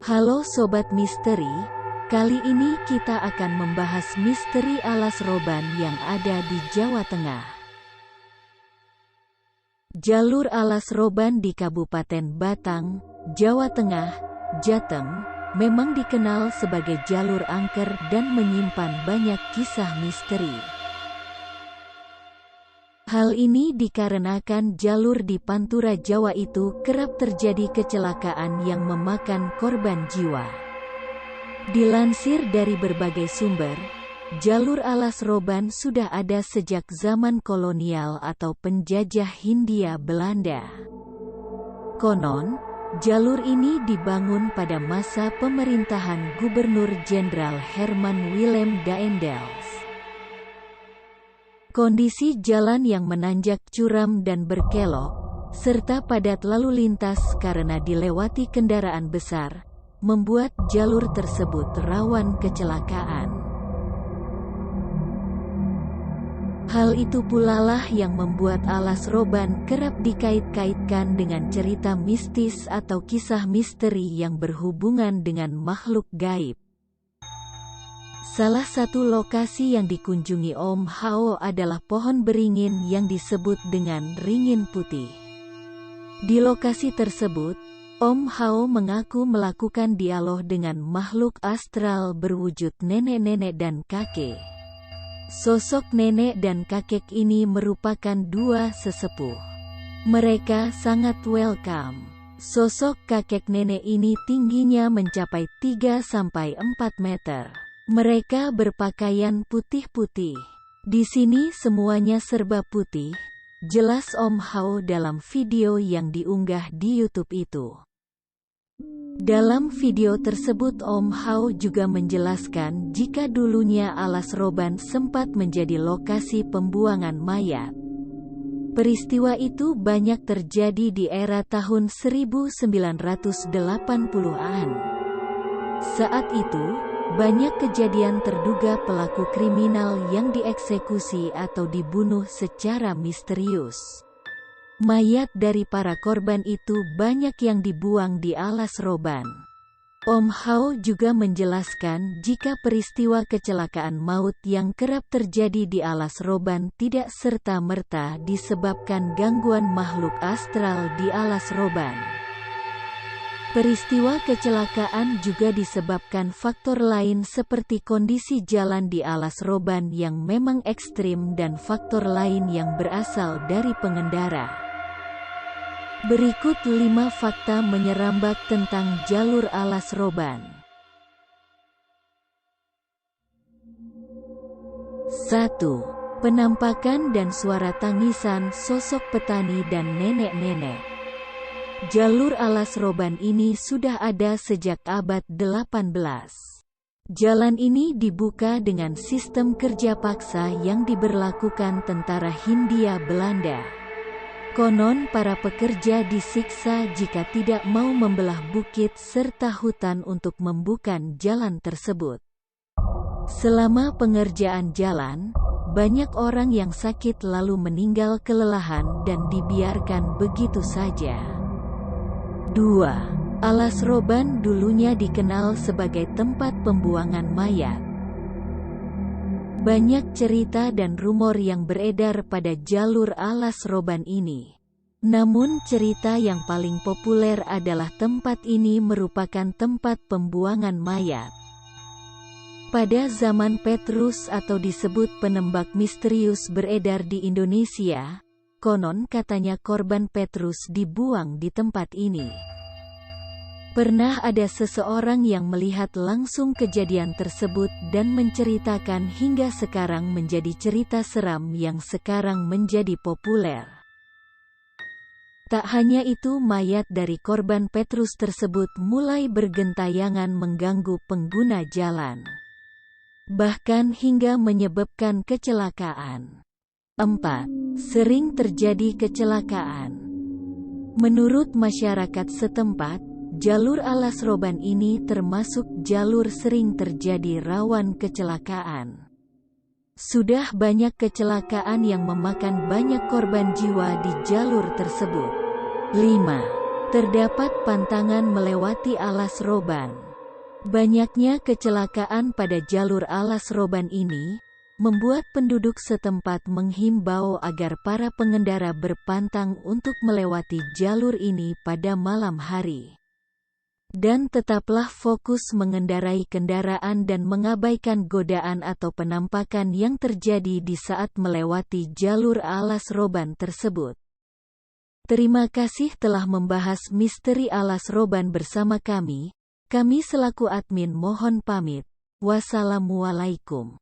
Halo Sobat Misteri, kali ini kita akan membahas misteri alas roban yang ada di Jawa Tengah. Jalur alas roban di Kabupaten Batang, Jawa Tengah, Jateng, memang dikenal sebagai jalur angker dan menyimpan banyak kisah misteri. Hal ini dikarenakan jalur di Pantura Jawa itu kerap terjadi kecelakaan yang memakan korban jiwa. Dilansir dari berbagai sumber, jalur alas roban sudah ada sejak zaman kolonial atau penjajah Hindia Belanda. Konon, jalur ini dibangun pada masa pemerintahan Gubernur Jenderal Herman Willem Daendels. Kondisi jalan yang menanjak curam dan berkelok, serta padat lalu lintas karena dilewati kendaraan besar, membuat jalur tersebut rawan kecelakaan. Hal itu pula lah yang membuat alas roban kerap dikait-kaitkan dengan cerita mistis atau kisah misteri yang berhubungan dengan makhluk gaib. Salah satu lokasi yang dikunjungi Om Hao adalah pohon beringin yang disebut dengan ringin putih. Di lokasi tersebut, Om Hao mengaku melakukan dialog dengan makhluk astral berwujud nenek-nenek dan kakek. Sosok nenek dan kakek ini merupakan dua sesepuh. Mereka sangat welcome. Sosok kakek nenek ini tingginya mencapai 3-4 meter. Mereka berpakaian putih-putih. Di sini semuanya serba putih, jelas Om Hao dalam video yang diunggah di YouTube itu. Dalam video tersebut Om Hao juga menjelaskan jika dulunya alas roban sempat menjadi lokasi pembuangan mayat. Peristiwa itu banyak terjadi di era tahun 1980-an. Saat itu, banyak kejadian terduga pelaku kriminal yang dieksekusi atau dibunuh secara misterius. Mayat dari para korban itu banyak yang dibuang di alas roban. Om Hao juga menjelaskan jika peristiwa kecelakaan maut yang kerap terjadi di alas roban tidak serta-merta disebabkan gangguan makhluk astral di alas roban. Peristiwa kecelakaan juga disebabkan faktor lain seperti kondisi jalan di alas roban yang memang ekstrim dan faktor lain yang berasal dari pengendara. Berikut 5 fakta menyerambak tentang jalur alas roban. 1. Penampakan dan suara tangisan sosok petani dan nenek-nenek. Jalur alas roban ini sudah ada sejak abad 18. Jalan ini dibuka dengan sistem kerja paksa yang diberlakukan tentara Hindia Belanda. Konon para pekerja disiksa jika tidak mau membelah bukit serta hutan untuk membuka jalan tersebut. Selama pengerjaan jalan, banyak orang yang sakit lalu meninggal kelelahan dan dibiarkan begitu saja. 2. Alas roban dulunya dikenal sebagai tempat pembuangan mayat. Banyak cerita dan rumor yang beredar pada jalur alas roban ini. Namun cerita yang paling populer adalah tempat ini merupakan tempat pembuangan mayat. Pada zaman Petrus atau disebut penembak misterius beredar di Indonesia, konon katanya korban Petrus dibuang di tempat ini. Pernah ada seseorang yang melihat langsung kejadian tersebut dan menceritakan hingga sekarang menjadi cerita seram yang sekarang menjadi populer. Tak hanya itu, mayat dari korban Petrus tersebut mulai bergentayangan mengganggu pengguna jalan. Bahkan hingga menyebabkan kecelakaan. 4. Sering terjadi kecelakaan. Menurut masyarakat setempat, jalur alas roban ini termasuk jalur sering terjadi rawan kecelakaan. Sudah banyak kecelakaan yang memakan banyak korban jiwa di jalur tersebut. 5. Terdapat pantangan melewati alas roban. Banyaknya kecelakaan pada jalur alas roban ini, membuat penduduk setempat menghimbau agar para pengendara berpantang untuk melewati jalur ini pada malam hari. Dan tetaplah fokus mengendarai kendaraan dan mengabaikan godaan atau penampakan yang terjadi di saat melewati jalur alas roban tersebut. Terima kasih telah membahas misteri alas roban bersama kami. Kami selaku admin mohon pamit. Wassalamualaikum.